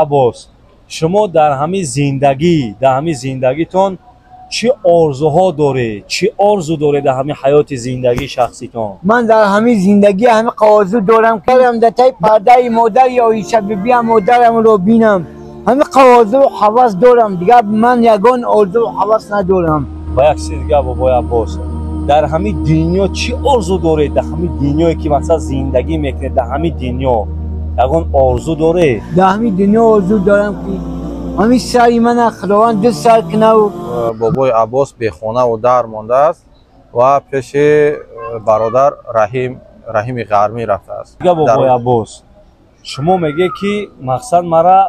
عباس، شما در همین زندگیتون چه آرزوها داره؟ چه آرزو داره در همین حیات زندگی شخصیتون؟ من در همین زندگی همه آرزو دارم کردم در تای پرده مادر یا شب بیام مادرم رو بینم. همه آرزو و هوس دارم دیگه، من یگان آرزو و هوس ندارم. با یک چیز دیگه بابای عباس، در همین دنیا چی آرزو داره؟ در همین دنیایی که مثلا زندگی میکنه در همین دنیا یگان آرزو داره؟ در همین دنیا آرزو دارم که همین سری من خداوند دو سر کنه. و بابای عباس به خانه و در مانده است و پیش برادر رحیم غرمی رفته است. دیگه بابای عباس، شما میگه که مقصد مرا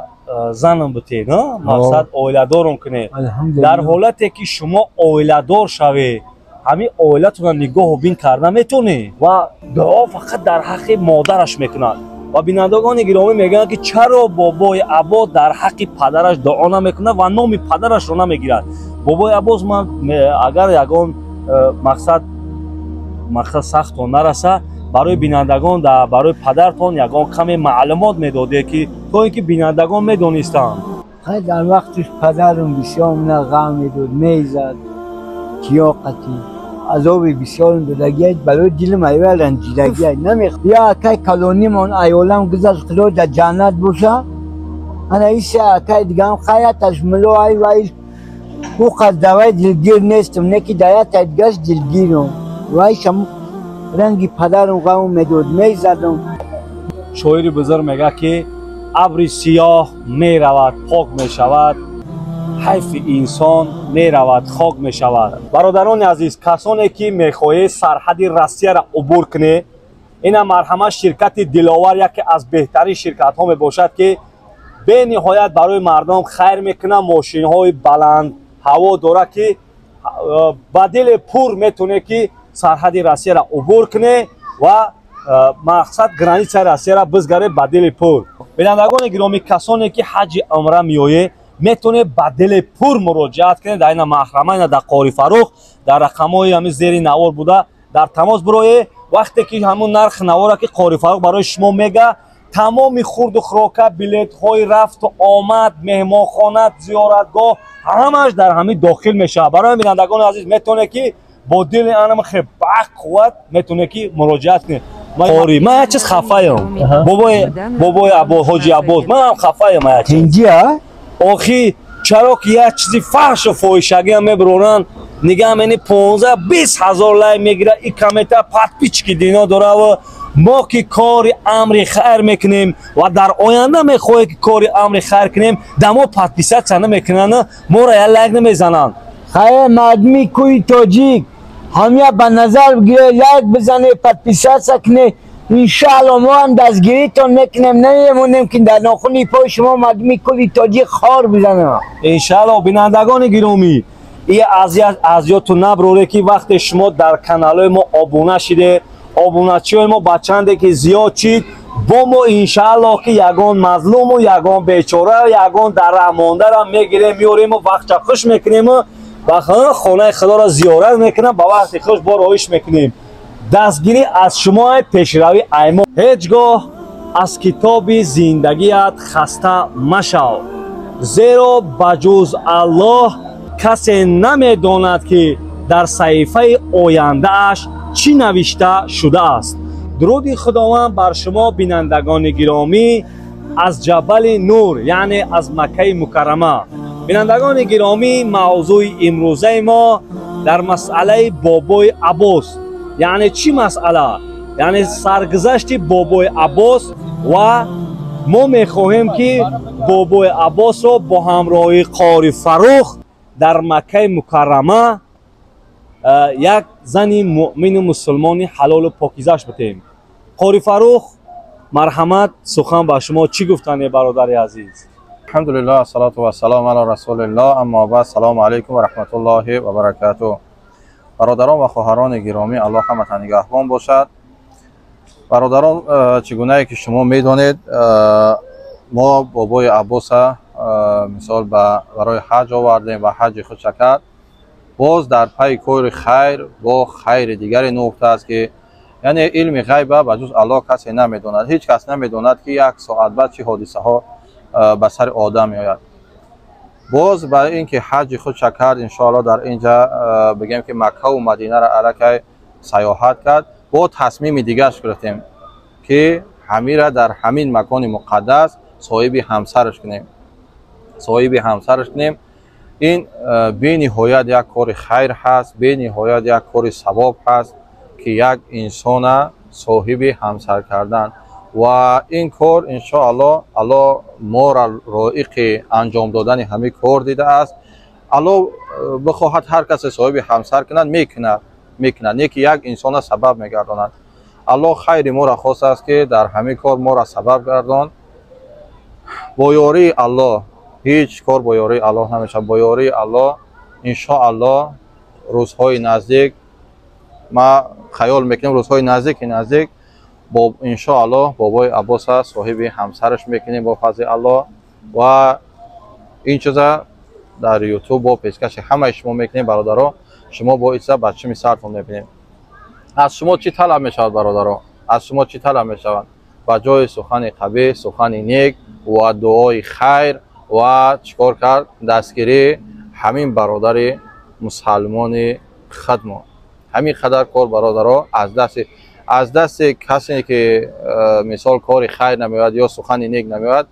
زنم بته، نه مقصد اویلادارم کنه. در حالتی که شما اویلادار شوی همین اویلاتون رو نگاه و بین کردن میتونه و دعا فقط در حق مادرش میکنن و بینندگان گرامی میگن که چرا بابای عباس در حق پدرش دعا نمیکنه و نام پدرش رو نمیگیرد. بابای عباس، من اگر یگان مقصد سخت نرسه برای بینندگان برای پدرتون یگان کمی معلومات میداده که تو اینکه بینندگان میدونستن. خیلی در وقتش پدرم بسیار من غم میداد، میزد، کیاقتی عذاب بسیار دادگی برای دلم ایوه رنجیدگی نمیخواد. یا اکای کلونی من ایولم گذاشت خدا در جنت باشه، انا ایسه اکای دیگه هم خیاتش ملو ایوه خوخ از دوای دلگیر نیستم، نکی دایت دیگهش دلگیرم و ایشم رنگی پدرم غم میداد، میزدم. شاعر بزرگ میگه که ابر سیاه میرود پاک میشود، حیف انسان میرود خاک میشود. برادران عزیز، کسانی که میخواهید سرحد روسیه را عبور کنه، این مرحمه شرکت دلاور یکی از بهترین شرکت ها میباشد که به نهایت برای مردم خیر میکنه. ماشین های بلند هوا داره که با دل پر میتونه که سرحد روسیه را عبور کنه و مقصد گرانیسه روسیه را بزگره با دل پر. بینندگان گرامی، کسانی که حج عمره میآیه میتونه با دل پر مراجعت کنه در این محرمه، در قاری فروخ، در رقم‌های همین زیر نوار بوده در تماس برای وقتی که همون نرخ نوار که قاری فروخ برای شما میگه، تمام خورد و خوراک، بلیط های رفت و آمد، مهمانخانه، زیارتگاه همش در همین داخل میشه. برای بینندگان عزیز میتونه که با دل انم خیلی قوت میتونه که مراجعت کنه. قاری من یک چیز خفایم بابای عباس، حاجی عباس، من هم خفایم یک چیز. آخی چرا که یک چیزی فحش و فاحشگی هم میبرونن نگه همینی 15-20 هزار لای میگیره، این کمیته پت پیچ که دینا داره و ما که کار امر خیر میکنیم و در آینده میخواهی که کار امر خیر کنیم دما پت پیچه چنه میکنن ما را یک لگ نمیزنن. خیر مردمی کوی تاجیک همیا به نظر بگیره، لگ بزنه، پت پیچه سکنه، انشاءالله ما هم دستگیری تان میکنیم، نمیمونیم که در ناخونی پای شما مردمی کلی تاجیک خار بزنه. انشاءالله. بینندگان گرامی، این اذیتتون نبروره که وقتی شما در کانال ما آبونه شده، آبونه‌چی ما بچنده که زیاد چید با ما انشاءالله که یگان مظلوم و یگان بیچاره و یگان در رحمانده را میگیریم میاریم و وقت خوش میکنیم و خانه خدا را زیارت میکنیم، با وقت خوش با رایش میکنیم. دستگیری از شما پیشروی ایمان. هیچگاه از کتاب زندگیت خسته مشو، زیرا بجز الله کسی نمیداند که در صحیفه آینده اش چی نوشته شده است. درود خداوند بر شما بینندگان گرامی از جبل نور، یعنی از مکه مکرمه. بینندگان گرامی، موضوع امروزه ما در مسئله بابای عباس. یعنی چی مسئله؟ یعنی سرگذشت بابای عباس و ما میخواهیم که بابای عباس رو با همراهی قاری فروخ در مکه مکرمه یک زن مؤمن و مسلمانی حلال و پاکیزش بتیم. قاری فروخ مرحمت، سخن با شما چی گفتنی برادر عزیز؟ الحمدلله، الصلاة و السلام علی رسول الله، اما بعد. سلام علیکم و رحمت الله و برکاته. برادران و خواهران گرامی، الله همتان نگهبان باشد. برادران، چگونه که شما میدانید ما بابای عباس مثال برای حج آوردیم و حج خود کرد. باز در پای کار خیر با خیر دیگری نقطه است که یعنی علم غیب به جز الله کسی نمیداند. هیچ کس نمیداند که یک ساعت بعد چه حادثه ها به سر آدم میآید. باز برای اینکه حج خود کرد ان شاء الله در اینجا بگیم که مکه و مدینه را علاقه سیاحت کرد، با تصمیم دیگرش گرفتیم که همین را در همین مکان مقدس صاحب همسرش کنیم. این به نهایت یک کار خیر هست، به نهایت یک کار ثواب هست که یک انسان صاحب همسر کردن و این کار ان شاء الله ما را رائق انجام دادن همین کار دیده است. الله بخواهد هر کس صاحب همسر کند میکند یکی یک انسان سبب میگرداند. الله خیر ما را خواست است که در همین کار ما را سبب گردان. با یاری الله هیچ کار با یاری الله نمیشه. با یاری الله ان شاء الله روزهای نزدیک ما خیال میکنیم روزهای نزدیک با ان شاء الله بابای عباس صاحب همسرش میکنیم با فضل الله و این چیزا در یوتیوب با پیشکش همه شما میکنیم برادران. شما با ایسا بچه میسرتون میبینیم. از شما چی طلب میشود برادران؟ از شما چی طلب میشود؟ با جای سخن قبیح، سخن نیک و دعای خیر و چیکار کرد؟ دستگیری همین برادر مسلمان خدمت. همین قدر کار برادران از دست کسی که مثال کار خیر نمیاد یا سخن نیک نمیاد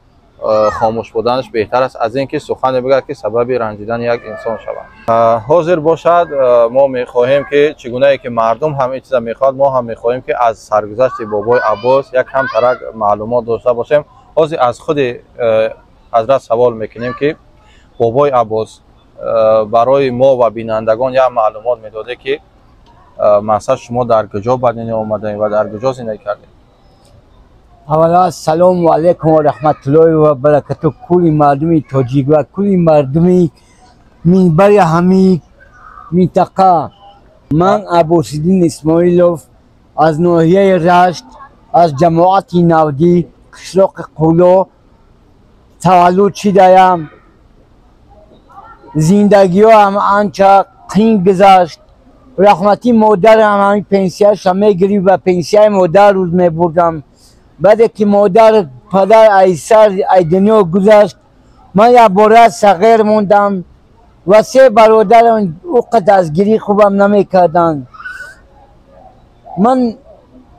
خاموش بودنش بهتر است از اینکه سخن بگوید که سبب رنجیدن یک انسان شود. حاضر باشد ما میخواهیم که چگونه که مردم همه چیز میخواد ما هم میخواهیم که از سرگذشت بابای عباس یک کم ترک معلومات داشته باشیم. حاضر از خود حضرت سوال میکنیم که بابای عباس برای ما و بینندگان یک معلومات میداده که مثلا شما در کجا به دنیا آمدید و در کجا زندگی کردید؟ اولا سلام علیکم و رحمت الله و برکاته کل مردم تاجیک و کل مردم منبر همین منطقه. من عباس‌الدین اسماعیلوف از ناحیه رشت از جماعت نودی قشلاق قولو تولد شده‌ام. زندگی هم آنچه قین گذشت. رحمتی مادرم همین پنسیه‌اش میگیری و پنسیه مادر روز میبردم. بعد که مادر پدر ای دنیا گذشت من یک باره صغیر موندم و 3 برادرم وقت از گیری خوبم نمیکردن. من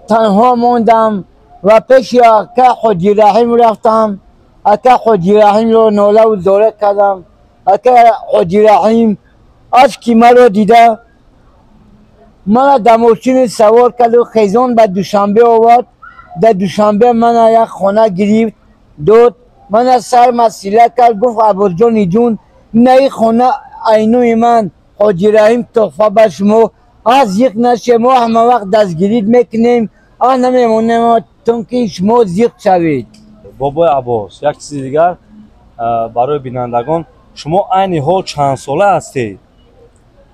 تنها موندم و پیش اکا حاجی رحیم رفتم. اکا حاجی رحیم رو ناله و زاره کردم. اکا حاجی رحیم از که مرا دیده من در ماشین سوار کرد و خیزان به دوشنبه آورد. در دوشنبه من یک خانه گرفت داد. من سر مسئله کرد گفت عباس جون نه خانه اینوی من حاجی رحیم تحفه به شما از یک نشه ما همه وقت دستگیرید میکنیم نمیمونیم تون که شما زیق شوید. بابای عباس یک چیز دیگر برای بینندگان شما عین حال چند ساله هستید؟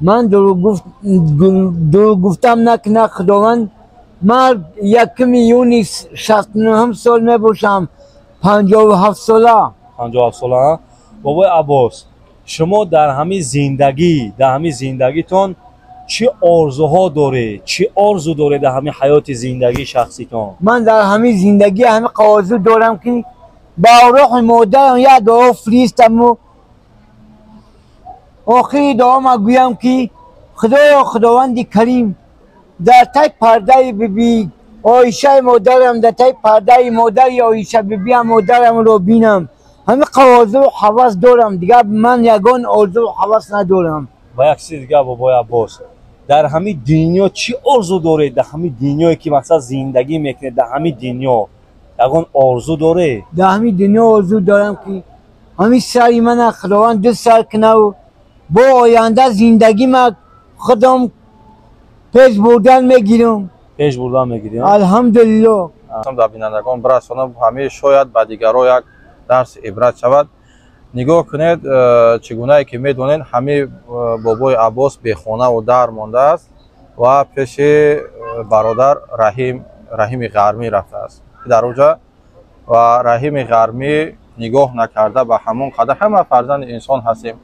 من دروغ گفتم نکنه خداوند. من 1 یونی 69 سال میباشم. 57 ساله. 57 ساله. بابای عباس شما در همین زندگیتون چه آرزوها داره؟ چه آرزو داره در همین حیات زندگی شخصیتون؟ من در همین زندگی همین آرزو دارم که با روح مادرم یک دعا فریستم و آخری دعا ما گویم که خداوند کریم در تای پرده بیبی عایشه مادرم در تای پرده مادر عایشه بیبی مادرم رو بینم. همین آرزو و هوس دارم دیگه. من یگان آرزو و هوس ندارم. و یک چیز دیگه بابای عباس در همین دنیا چی آرزو داره؟ در همین دنیایی که مثلا زندگی میکنه در همین دنیا یگان آرزو داره؟ در همین دنیا آرزو دارم که همین سری من خداوند 2 سر کنه و با آینده زندگی من خودم پیش بردن میگیرم. الحمدلله. در بینندگان برسانم همه شاید به دیگرها یک درس عبرت شود. نگاه کنید چگونه که میدونید همه بابای عباس به خانه و در مانده است و پیش برادر رحیم غرمی رفته است در اونجا و رحیم غرمی نگاه نکرده به همون قدر همه فرزند انسان هستیم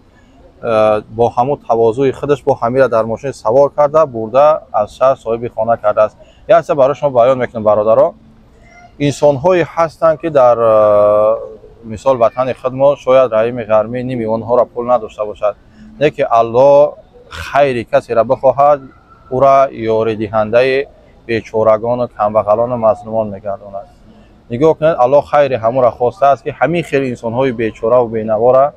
با همون تواضع خودش با همه را در ماشین سوار کرده برده از شهر صاحب خانه کرده است. یک چیز برای شما بیان میکنم برادرها. انسان هایی هستند که در مثال وطن خود ما شاید رحیم غرمی نیمی آنها را پول نداشته باشد، نه که الله خیر کسی را بخواهد او را یاری دهنده بیچارگان و کمبغلان و مظلومان میگرداند. نگاه کنید الله خیر همو را خواسته است که همین خیر انسان های بیچاره و بینوا را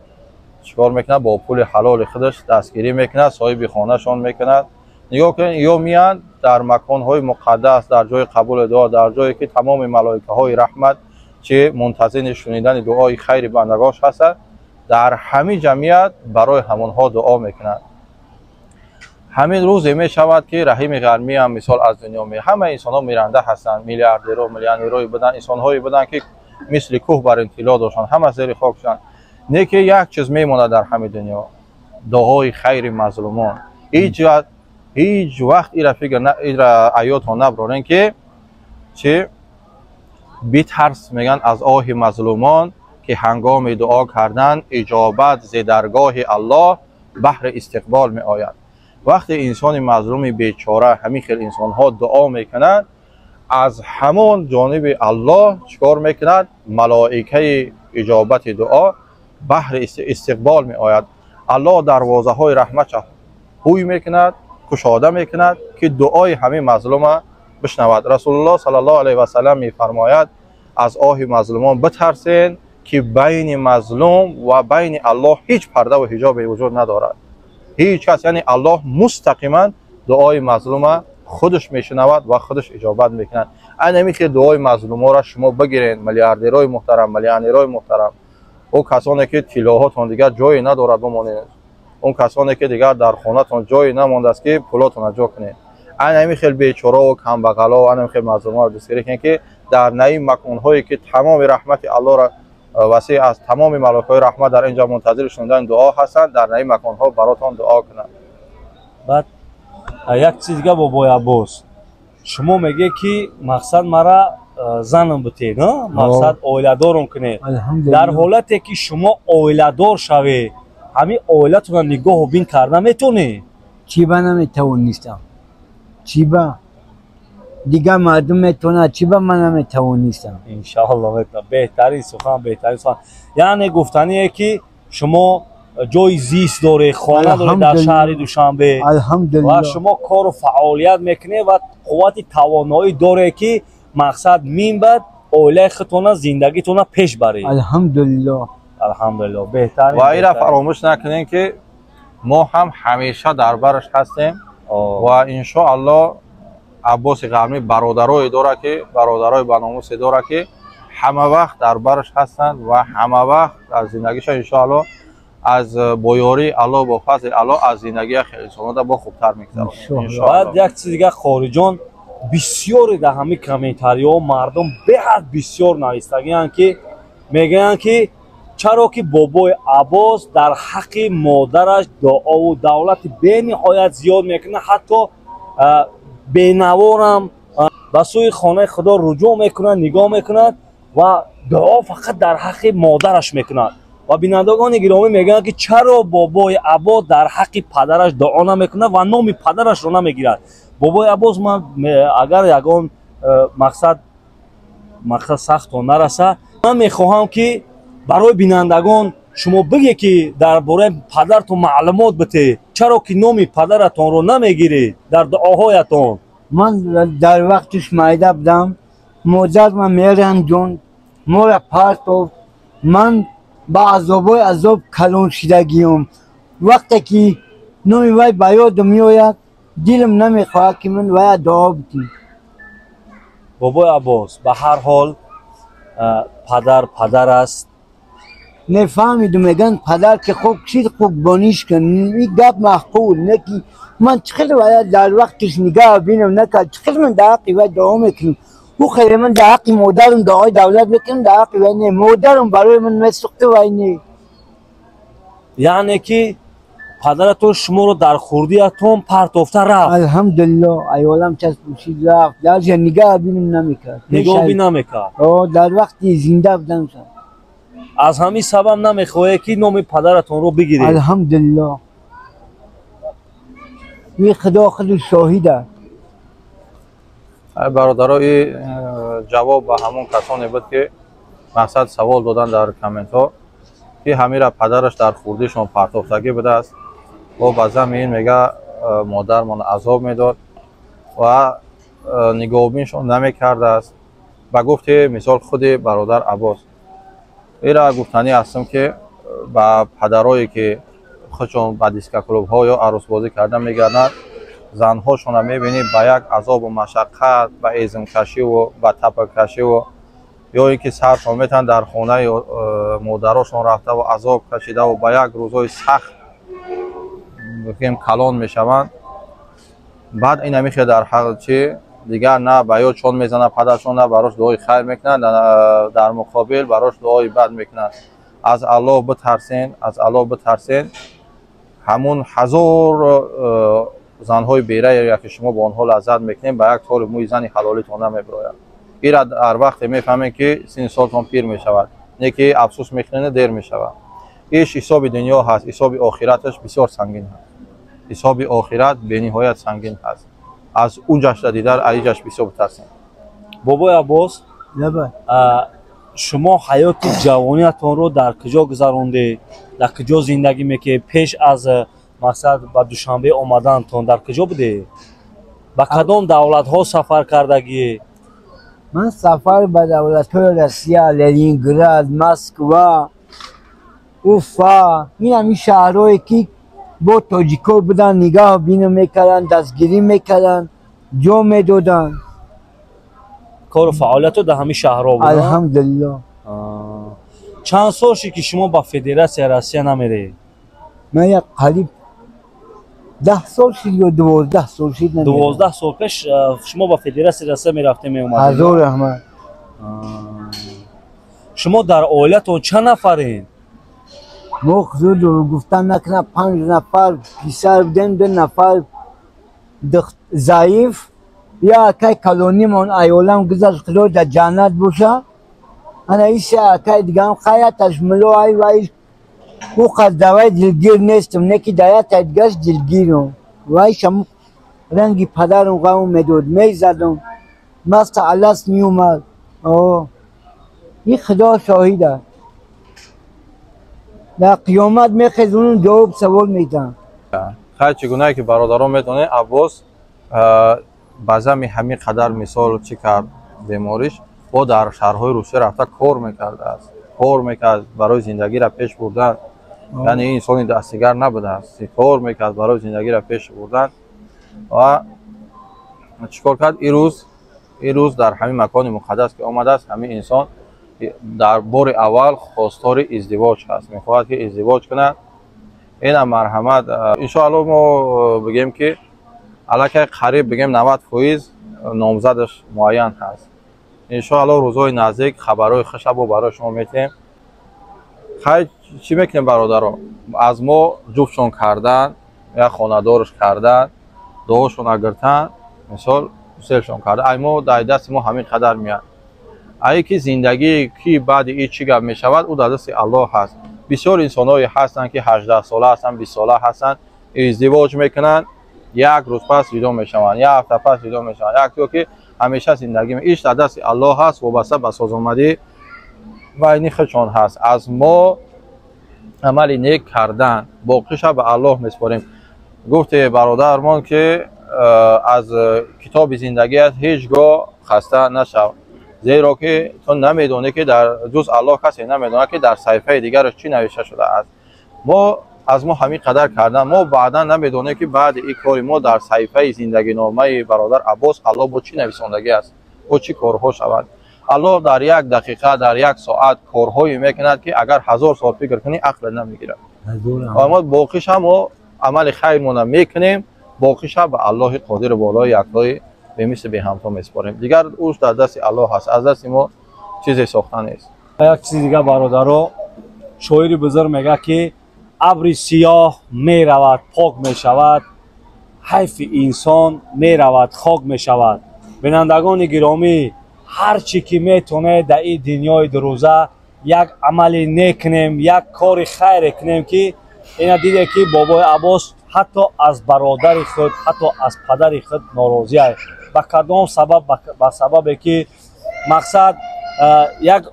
چیکار میکنه؟ با پول حلال خودش دستگیری میکنه، صاحب خانه شان میکنه. نگاه کنید یا میان در مکان های مقدس، در جای قبول دعا، در جایی که تمام ملائکه های رحمت چه منتظر شنیدن دعای خیر بندگاش هست، در همین جمعیت برای همونها دعا میکنند. همین روز می شود که رحیم غرمی هم مثال از دنیا می، همه انسان ها میرنده هستند، میلیاردرها میلیونرها بودن، انسان هایی بودن که مثل کوه بر انطلا داشتند، همه زیر خاک شدند. نه که یک چیز میمونه در همین دنیا، دعای خیر مظلومان. هیچ وقت ایرا فکر ایرا آیات ها نبرارن که چه بی‌ترس میگن از آه مظلومان که هنگام دعا کردن اجابت ز درگاه الله بهر استقبال می آید. وقتی انسان مظلوم بیچاره همین خیل انسان ها دعا میکنند، از همون جانب الله چیکار میکند؟ ملائکه اجابت دعا بهر استقبال می آید. الله دروازه های رحمت هوی میکند، کشاده میکند که دعای همه مظلوم بشنود. رسول الله صلی الله علیه و سلم میفرماید از آه مظلومان بترسین که بین مظلوم و بین الله هیچ پرده و حجابی وجود ندارد. هیچ کس، یعنی الله مستقیما دعای مظلوم خودش میشنود و خودش اجابت میکند. اینمی که دعای مظلوم را شما بگیرین، میلیاردرهای محترم، میلیونرهای محترم، او کسانی که طلاهاتون دیگر جایی ندارد بمانید، اون کسانی که دیگر در خانه‌تون جایی نمانده است که پولاتون جا کنید، اینمی خیلی بیچاره و کمبغلا و اینمی خیلی مظلوما را دستگیری کنید که در نیم مکان‌هایی که تمام رحمت الله را وسیع از تمام ملائکه رحمت در اینجا منتظر شدن دعا هستند، در نیم مکان‌ها براتون دعا کنند. بعد یک چیز دیگه بابای عباس، شما میگه که مقصد مرا زنم بته، نه مقصد اوله دارم کنه. در حالتی که شما اوله دار شوی، همین اوله رو نگاه و بین کردن میتونی؟ چی با نمیتونستم، چی با دیگه مردم میتونه، چی با من نمیتونستم. انشاءالله میتونه. بهترین سخن، بهترین سخن. یعنی گفتنیه که شما جای زیست داره، خانه داره در شهر دوشنبه، الحمدلله، و شما کار و فعالیت میکنه و قوت توانایی داره که مقصد مین بعد اوله خودتون زندگیتون پیش برید. الحمدلله، الحمدلله. بهترین. و ایرا فراموش نکنین که ما هم همیشه در برش هستیم و ان شاء الله عباس غرمی برادرای داره که برادرای بناموس داره که همه وقت در برش هستند و همه وقت از زندگیش ان شاء الله از بایاری الله با فضل الله از زندگی خیلی سالانه با خوبتر میگذرونه. بعد یک چیز دیگه خارجان بسیاری در همین کامنتاری ها مردم به حد بسیار نویستگیان که میگن که چرا که بابای عباس در حق مادرش دعا و دولت به نهایت زیاد میکنه، حتی بینوارم به سوی خانه خدا رجوع میکنند، نگاه میکنند و دعا فقط در حق مادرش میکنند. و بینندگان گرامی میگن که چرا بابای عباس در حق پدرش دعا نمیکنه و نام پدرش رو نمیگیرد. بابای عباس من اگر یگان مقصد سخت نرسه، من میخواهم که برای بینندگان شما بگی که درباره پدرتون معلومات بده، چرا که نام پدرتون رو نمیگیرید در دعاهایتون. من در وقتش مایده بودم، مادر من میرن جون مورا پارتو، من با عذاب کلون شدگیم. وقتی که نامی وای با یادم میآید، دلم نمیخواد که من وای دعا بکنم. بابای عباس به هر حال پدر است. نفهمیدم میگن پدر که خوب چیز خوب بانیش کن، این گپ محقول نه که من چخیل وای در وقتش نگاه بینم نکرد، چخیل من در حقی وای دعا میکنم. او خیلی من در حقی مادرم دعای دولت بکنم، در حقی وای نه مادرم برای من مسخته وای نه. یعنی که پدرتون شما رو در خوردی اتم پرتافته رفت. الحمدلله، ایوالم چست پوشید رفت، درجا نگاه بینم نمیکرد. نگاه بی نمیکرد. در وقتی زنده بودم شد. از همین سبب نمیخواه که نام پدرتون رو بگیرید. الحمدلله. این خدا خود شاهیده. برادرای جواب به همون کسانی بود که мақсад савол додан дар комментҳо ки ҳамира падараш дар хурдишон партофтагӣ будааст. ва ба замин мега модармон азоб медод ва нигоҳубиншон намекардааст. ба гуфти мисол худи бародар Аббос ира гуфтанӣ ҳастам ки ба падарое ки худшон ба дискоклубҳо ё арӯсбозӣ карда мегарданд, занҳошона мебинӣ ба як азобу машаққат, ба эзмкашиву ба тапаккашиву ё ин ки саршон метан дар хонаи модарошон рафтаву азоб кашидаву ба як рӯзҳои сахт бигӯем калон мешаванд. баъд ина мехоҳад дар ҳаққи чи дигар на ба ёд чон мезанад падаршон, на барош дуои хайр мекунанд, дар муқобил барош дуои бад мекунанд. аз Аллоҳ битарсен, аз Аллоҳ битарсен. ҳамун ҳазор занҳои берайе ки шумо бо онҳо лаззат мекунед ба як тори мӯи зани ҳалолитон намебирояд. ира дар вақте мефаҳмед ки синни солтон пир мешавад, не ки афсӯс мехӯнед дер мешавад. иш ҳисоби дунё ҳаст, ҳисоби охираташ бисёр сангин ҳаст. ҳисоби охират бениҳоят сангин ҳаст. аз унҷаш дидар аиҷаш бисёр битарсем. бобои Аббос, шумо ҳаёти ҷавониятонро дар куҷо гузарондед? дар куҷо зиндагӣ мекардед? пеш аз мақсад ба Душанбе омадантон дар куҷо будед? ба кадом давлатҳо сафар кардагие? من سفر به دولت‌های روسیه، لنینگراد، مسکو، اوفا، این همین شهرهایی که با تاجیکا بودن نگاه بینو میکردن، دستگیری میکردن، جا میدادن. کار و فعالیتو در همین شهرها بودن؟ الحمدلله. چند سال شد که شما با فدراسیون روسیه نمیره؟ من یک قریب 10 سال شد یا 12 سال شد نمیره. 12 سال پیش شما با فدراسیون روسیه میرفته میومدید؟ هزار رحمت. شما در عائلتون چند نفرین؟ ما خود رو گفتن نکنه 5 نفر پسر بودن، 2 نفر ضعیف. یا که کلونی من ایالم گذاشت خدا در جنت باشه. انا ایسا که دیگه هم خیاتش ملوی و ایش او قدوای دلگیر نیستم، نکی دایت ادگاش دلگیرم و ایشم رنگی پدرم غم میدود میزدم مست علس میومد. این خدا شاهیده. در قیامت میخیزونم جواب سوال میدن. خیلی چگونه که برادران میدونه عباس بعضی همین قدر مثال چی کرد بیماریش با در شهرهای روسیه رفته کار میکرده است، کار میکرد برای زندگی را پیش بردن. یعنی این انسان دستگر نبوده است، کار میکرد برای زندگی را پیش بردن و چیکار کرد؟ این روز در همین مکان مقدس که آمده است همین انسان در بار اول خواستار ازدواج هست، میخواهد که ازدواج کنه. این مرحمت ان شاء الله ما بگیم که علاقه قریب بگیم 90% نامزدش معین هست. ان شاء الله روزهای نزدیک خبرهای خوشب رو برای شما میتیم. خیلی چی میکنیم برادران؟ از ما جفتشون کردن یا خانه‌دارش کردن، دعاشون اگرتن مثال سلشون کردن، ای ما در دست ما همین قدر میاد. ای که زندگی کی بعد این چی گپ میشود او در دست الله هست. بسیار انسانایی هستن که 18 ساله هستن، 20 ساله هستن، ازدواج میکنن، یک روز پس جدا میشوند، یک هفته پس جدا میشوند. یک تو که همیشه زندگی ایش در دست الله هست، وابسته به سازآمدی و این خودشان هست. از ما عمل نیک کردن باقیش به الله میسپاریم. گفته برادرمان که از کتاب زندگی هیچگاه خسته نشو، زیرا که تو نمیدونی که در جز الله کسی نمیدونه که در صحیفه دیگرش چی نوشته شده است. ما از ما همین قدر کردن، ما بعدا نمیدونیم که بعد این کار ما در صحیفه زندگی نامه برادر عباس الله با چی نویسندگی است، با چی کارها شود. الله در یک دقیقه، در یک ساعت کارهایی میکند که اگر 1000 سال فکر کنی عقل نمیگیره. اما باقیش هم عمل خیرمون میکنیم، باقیش به الله قادر بالای یکتای به مثل به همتا میسپاریم. دیگر اوش در دست الله هست، از دست ما چیزی ساخته نیست. یک چیز دیگه برادرها، شاعر بزرگ میگه که ابر سیاه میرود پاک میشود، حیف انسان میرود خاک میشود. بینندگان گرامی، هر چی که میتونه در این دنیای دروزه یک عمل نیک کنیم، یک کار خیر کنیم که اینا دیده که بابای عباس حتی از برادر خود، حتی از پدر خود ناراضی است. به کدام سبب؟ به سببی که مقصد یک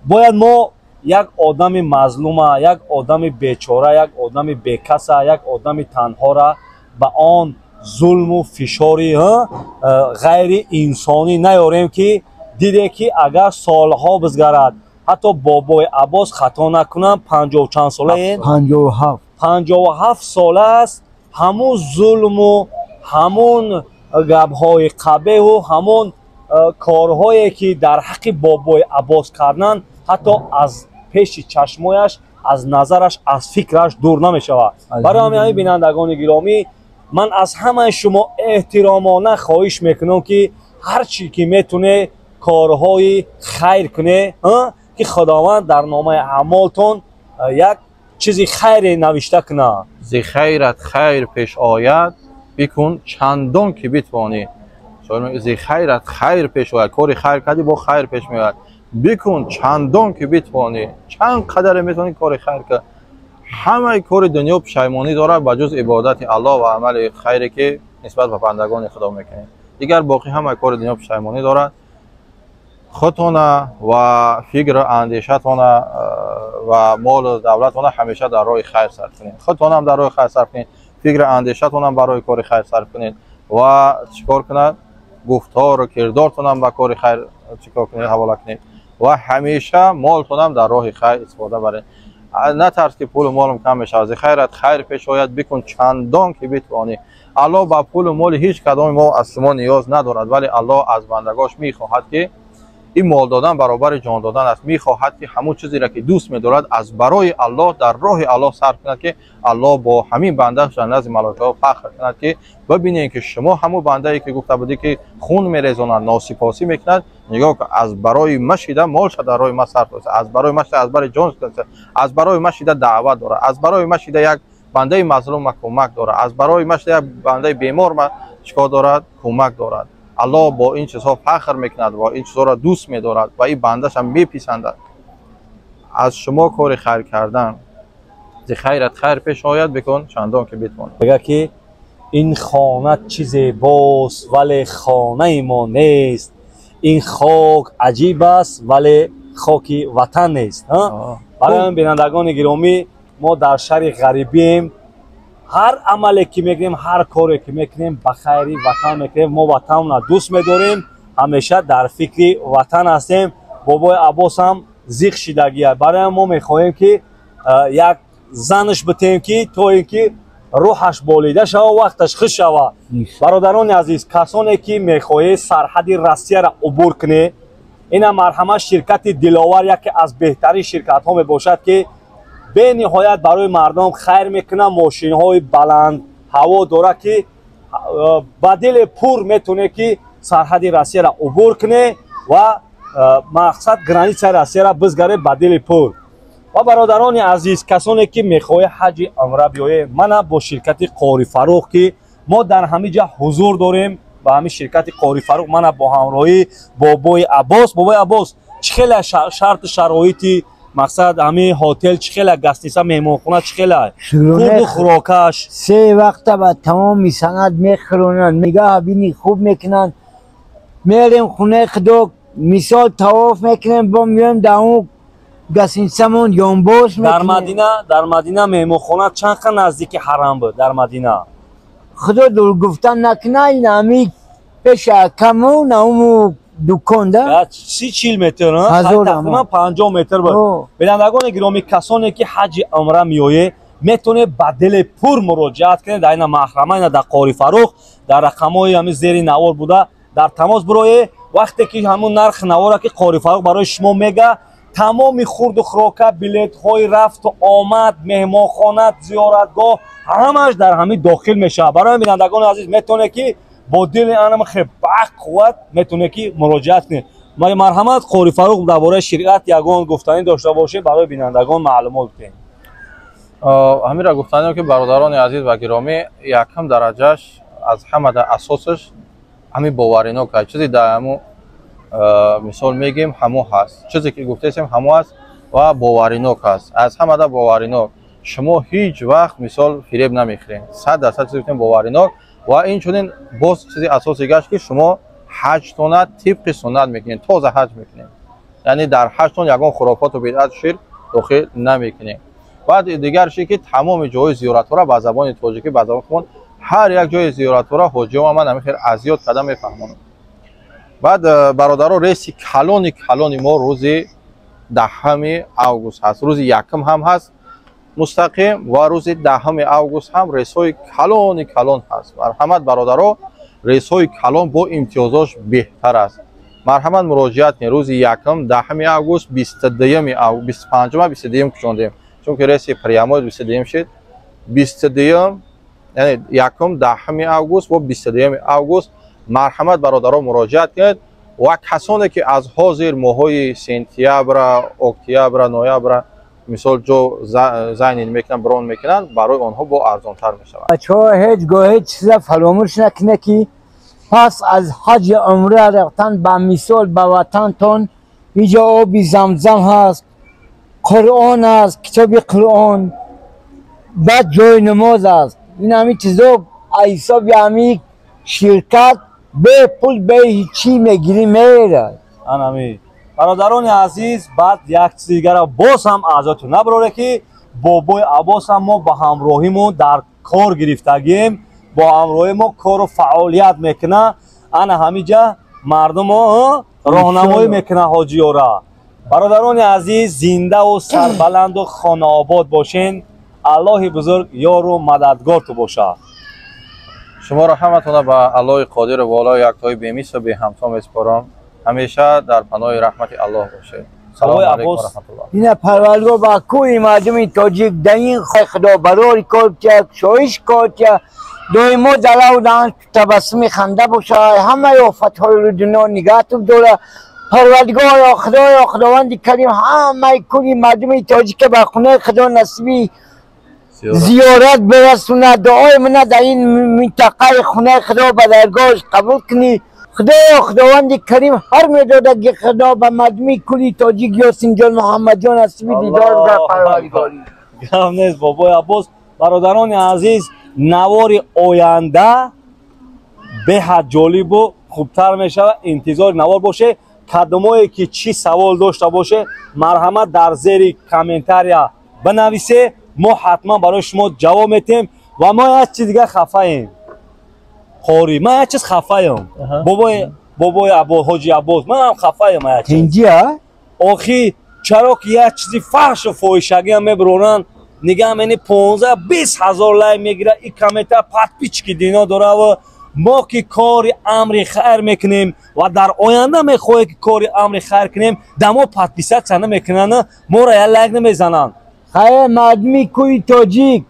бояд мо як одами мазлума, як одами бечора, як одами бекаса, як одами танҳора ба он зулму фишори ғайри инсонӣ наёрем ки диде ки агар солҳо бизгарад ҳатто бобои Аббос хато накунам 50 чанд сола 57 сола аст ҳамун зулму ҳамун гапҳои қабеҳу ҳамун корҳое ки дар ҳаққи бобои Аббос карданд ҳатто аз пеши чашмояш аз назараш аз фикраш дур намешавад. барои ҳамин бинандагони гиромӣ ман аз ҳамаи шумо эҳтиромона хоҳиш мекунам ки ҳар чӣ ки метуне корҳои хайр куне ки худованд дар номаи аъмолтон як чизи хайре навишта куна. зи хайрат хайр пеш ояд бикун чандон ки битвонӣ. зи хайрат хайр пеш ояд, кори хайр кардӣ бо хайр пеш меояд. бикун чандон ки битвонӣ, чанд қадаре метавонӣ кори хайр кунӣ. ҳамаи кори дунё пушаймонӣ дорад ба ҷуз ибодати Аллоҳ ва амали хайре ки нисбат ба бандагони Худо мекунед. дигар боқӣ ҳамаи кори дунё пушаймонӣ дорад. худтона ва фикр андешатона ва молу давлатона ҳамеша дар роҳи хайр сарф кунед. худтонам дар роҳи хайр сарф кунед, фикр андешатонам ба роҳи кори хайр сарф кунед ва чикор кунад гуфтору кирдортонам ба кори хайр чикор кунед, ҳавола кунед ва ҳамеша молтонам дар роҳи хайр истифода баред. натарс ки пулу молум кам мешавад. зи хайрат хайр пеш ояд бикун чандон ки битвонӣ. аллоҳ ба пулу моли ҳеҷ кадоми мо аз шумо ниёз надорад, вале аллоҳ аз бандагош мехоҳад ки ин мол додан баробари ҷон додан аст. мехоҳад ки ҳамун чизеро ки дӯст медорад аз барои Аллоҳ дар роҳи Аллоҳ сарф кунад ки Аллоҳ бо ҳамин бандаш дар назди малоикаҳо фахр кунад ки бибинед ки шумо ҳамун бандае ки гуфта будӣ ки хун мерезонад, носипосӣ мекунад, нигоҳ ки аз барои машида молша дар роҳи ма сарф кунад, аз барои машида аз барои ҷон кунад, аз барои машида даъват дорад, аз барои машида як бандаи мазлум ма кӯмак дорад, аз барои машида як бандаи бемор ма чикор дорад, кӯмак дорад. аллоҳ бо ин чизҳо фахр мекунад ва ин чизҳоро дӯст медорад ва ин бандашам меписандад. аз шумо кори хайр кардан, зи хайрат хайр пеш ояд бикун чандон ки битвонӣ. мега ки ин хона чӣ зебост вале хонаи мо нест, ин хок аҷиб аст вале хоки ватан нест. барои бинандагони гиромӣ мо дар шаҳри ғарибием. ҳар амале ки мекунем, ҳар коре ки мекунем ба хайри ватан мекунем. мо ватанро дӯст медорем, ҳамеша дар фикри ватан ҳастем. бобои Аббос ҳам зиқ шидагия. барои мо мехоҳем ки як занш битем ки то ин ки рӯҳаш болида шава, вақташ хуш шава. бародарони азиз, касоне ки мехоҳед сарҳади Россияро убур кунед, ина марҳамат ширкати Диловар яке аз беҳтарин ширкатҳо мебошад ки бениҳоят барои мардум хайр мекунад. мошинҳои баланд ҳаво дора ки ба дили пур метавоне ки сарҳади Россияро убур куне ва мақсад границаи Россияро бизгаре ба дили пур. ва бародарони азиз, касоне ки мехоҳе ҳаҷи умра биёе, мана бо ширкати Қори Фарух ки мо дар ҳамин ҷа ҳузур дорем, ба ҳамин ширкати Қори Фарух мана бо ҳамроҳи бобои Аббос. бобои Аббос чӣ хела шарту шароити мақсад ҳамин ҳотел чӣ хела, гостиница, меҳмонхона чӣ хела, хурду хӯрокаш 3 вақта ба тамоми санад мехӯронанд, нигаҳ бини хуб мекунанд. мерем хунаи Худо, мисол тавоф мекунем, бо меоем дар он гостиницамон ёнбош мекунем. дар Мадина меҳмонхона чанд қа наздики ҳарам буд дар Мадина? Худо дур гуфтан накуна, ин ҳамин пеша камон ҳаму дуконда 30-40 метр, тақрибан 50 метр буд. бинандагони гиромӣ, касоне ки ҳаҷи умра меояд метавонед ба дили пур муроҷиат кунед дар ина маҳрама, ина дар Қори Фарух, дар рақамҳои ҳамин зери навор буда дар тамос бироед. вақте ки ҳамун нархи навора ки Қори Фарух барои шумо мега, тамоми хурду хӯрока, билетҳои рафту омад, меҳмонхона, зиёратгоҳ ҳамаш дар ҳамин дохил мешавад. барои бинандагони азиз, метавонед ки бо дили анам хеб бақувват метавонед ки муроҷиат кунед. марҳамат Қори Фарух дар бораи ширкат ягон гуфтанӣ дошта бошед барои бинандагон маълумот кунед. ҳаминро гуфтанем ки бародарони азиз ва гиромӣ, якам дараҷаш аз ҳамада асосаш ҳамин боваринок аст. чизи даҳаму мисол мегем ҳамо ҳаст, чизе ки гуфтесем ҳамо аст ва боваринок аст. аз ҳамада боваринок шумо ҳеҷ вақт мисол фиреб намехӯред. 100% чизе гуфтем боваринок ва инчунин боз чизи асосӣ гашт ки шумо ҳаҷтона тибқи суннат мекунед, тоза ҳаҷ мекунед. یعنی در 8 تن یگان خرافات و بدعت شرک داخل نمیکنیم. بعد دیگر شی که تمام جای زیارت را با زبان تاجیکی با زبان خون هر یک جای زیارت را حاجیان من همین ازیاد قدم میفهمونم. بعد برادران ریسی کلانی ما روز 10 اوگوست هست، روز یکم هم هست مستقیم و روز 10 اوگوست هم ریس‌های کلان هست. مرحمت برادران ریس‌های کلان با امتیازش بهتر است. مرحمت مراجعت کنید. روز یکم 10 اوگوست 22 اوگوست 25 و 22 کشوندیم چون که ریس پریامود 22 شد. 22 یعنی یکم 10 اوگوست و 22 اوگوست مرحمت برادران مراجعت کنید و کسانی که از حاضر ماهای سپتامبر، اکتبر، نوامبر مثال جو زاین میکنن برون میکنن برای آنها با ارزان تر میشود. بچه‌ها هیچ چیز فراموش نکنه که پس از حج عمره رفتن به مثال به وطنتان اینجا آب زمزم هست، قرآن است، کتاب قرآن، بعد جای نماز است. این همین چیزا حساب یعنی شرکت به پول به هیچی میگیری میره. انمی برادران عزیز بعد یک چیز دیگر را باز هم ازتون نبره که بابای عباس هم ما با همراهیمون در کار گرفتگیم، با همراهی ما کار و فعالیت میکنه. انا همینجا مردم راهنمایی میکنه حاجی را. برادران عزیز زنده و سربلند و خانه آباد باشین. الله بزرگ یار و مددگار تو باشه. شما را همتون به الله قادر و والا یکتای بی‌مثل و بی همتا میسپارم. همیشه در پناه رحمت الله باشید. سلام علیکم و رحمت الله. این پروردگار با کوی مردم تاجیک دین خدا برای کار کرد، شایش کار کرد، دائما دلو دان تبسم خنده باشه، همه آفت‌های رو دنیا نگاه تو داره. پروردگار خداوند کریم همه کوی مردم تاجیک به خونه خدا نصیبی زیارت برسونه. دعای من در این منطقه خونه خدا به درگاهش قبول کنی. خداوند کریم هر میداده که خدا به مردمی کلی تاجیک یاسین جان محمد جان نصیبی دیدار در پروردگاری. گم نیست بابای عباس. برادران عزیز نوار آینده بهت جالب و خوبتر میشه. انتظار نوار باشه. کدامایی که چی سوال داشته باشه مرحمت در زیر کامنتاریا بنویسه، ما حتما برای شما جواب میتیم. و ما یک چیز دیگه خفه ایم خوری، من یک چیز خفه ایم بابای عباس حاجی عباس، من هم خفه ایم یک چیز اینجا آخی چرا که یک چیزی فحش و فاحشگی هم میبرونن نگه منی 15-20 هزار لایک میگیره. این کامنتار پت پیچ که دینا داره و ما که کار امر خیر میکنیم و در آینده میخواهیم که کار امر خیر کنیم دما پت پیست چنه میکنن ما را یک لایک نمیزنن. خیلی مردمی کوی تاجیک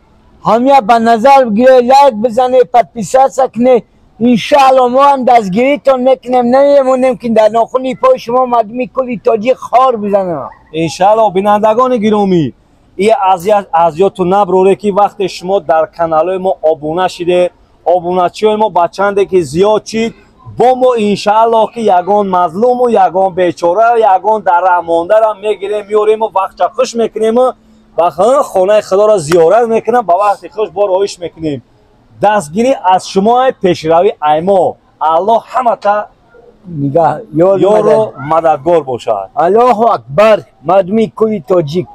همه به نظر بگیره، لایک بزنه، پت پیست سکنه. انشاءالله ما هم دستگیریتون میکنیم، نمیمونیم که در ناخونی پای شما مردمی کوی تاجیک خار بزنه. انشاءالله بینندگان گرامی این اذیتتون نبروره که وقتی شما در کانال ما آبونه شده، آبونچی های ما بچنده که زیاد چید با ما انشاءالله که یگان مظلوم و یگان بیچاره و یگان در رحمانده را میگیریم میاریم و وقت خوش میکنیم و خانه خدا را زیارت میکنیم با وقت خوش بار میکنیم. دستگیری از شما پیشروی ایما الله همه تا نگاه یار و مددگار باشد. الله اکبر. مردمی کوی تاجیک